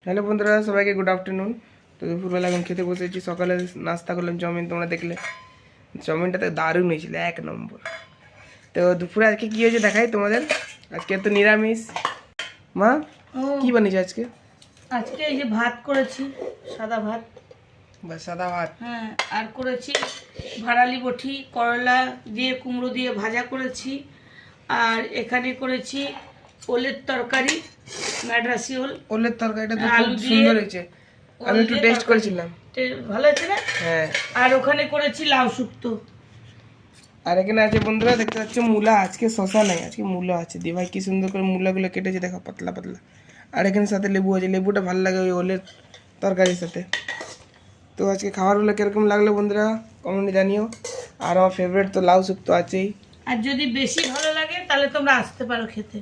Hello বন্ধুরা, সবাইকে good afternoon. তো দুপুরবেলা এখন খেতে বসেছি। সকালে নাস্তা করলাম চাউমিন, তোমরা দেখলে চাউমিনটা তো দারুণ হয়েছিল, এক নম্বর। তো দুপুরে আজকে কী হয়েছে দেখাই তোমাদের। আজকে তো নিরামিষ। মা কি বানিয়েছে আজকে? আজকে এই যে ভাত করেছি, সাদা ভাত। বাস সাদা ভাত। হ্যাঁ, আর করেছি ভাড়ালি বটি, করলা দিয়ে কুমড়ো দিয়ে ভাজা করেছি। আর এখানে করেছি ওলের তরকারি, ম্যাড্রাসি ওল। ওলের তরকারিটা তো আলু খুব দিয়ে সুন্দর হয়েছে, আমি একটু ওল দিয়ে টেস্ট তরকারি। করেছিলাম। ভালো হয়েছে না? হ্যাঁ। আর ওখানে করেছি লাউ শুক্তো। আর এখানে আছে বন্ধুরা, দেখতে পাচ্ছ মূলা। আজকে শশা নাই, আজকে মূলা আছে। দি ভাই কি সুন্দর করে মূলাগুলো কেটেছে, দেখো পাতলা পাতলা। আর এখানে সাথে লেবু আছে, লেবুটা ভালো লাগে ওই ওলের তরকারির সাথে। তো আজকে খাবারগুলো কীরকম লাগলো বন্ধুরা কমেন্টে জানিও। আর আমার ফেভারিট তো লাউ শুক্তো আছেই। আর যদি বেশি ভালো লাগে তাহলে তোমরা আসতে পারো খেতে।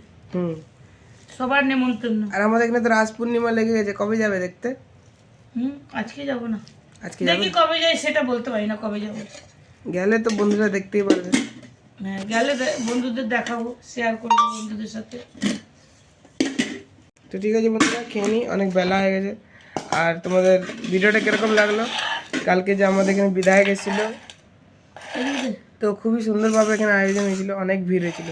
সবার নেমন্তন্ন। আর আমাদের এখানে তো রাস পূর্ণিমা লেগে গেছে, কবে যাবে দেখতে? আজকে যাব না, আজকে দেখি কবে যাই সেটা বলতে পারি না, কবে যাবো। গেলে তো বন্ধুরা দেখতেই পারবে। হ্যাঁ, গেলে বন্ধুদের দেখাবো, শেয়ার করবো বন্ধুদের সাথে। তো ঠিক আছে বন্ধুরা, খেয়ে নিই, অনেক বেলা হয়ে গেছে। আর তোমাদের ভিডিওটা কীরকম লাগলো? কালকে যে আমাদের এখানে বিধায়ক এসেছিলো, তো খুবই সুন্দরভাবে এখানে আয়োজন হয়েছিল, অনেক ভিড় হয়েছিল,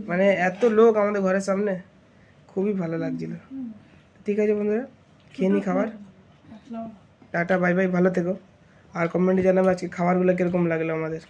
মানে এত লোক আমাদের ঘরের সামনে, খুবই ভালো লাগছিল। ঠিক আছে বন্ধুরা, খেয়ে নিই খাবার। টাটা, বাই বাই, ভালো থেকো। আর কমেন্টে জানাবে আজকে খাবারগুলো কীরকম লাগলো আমাদের।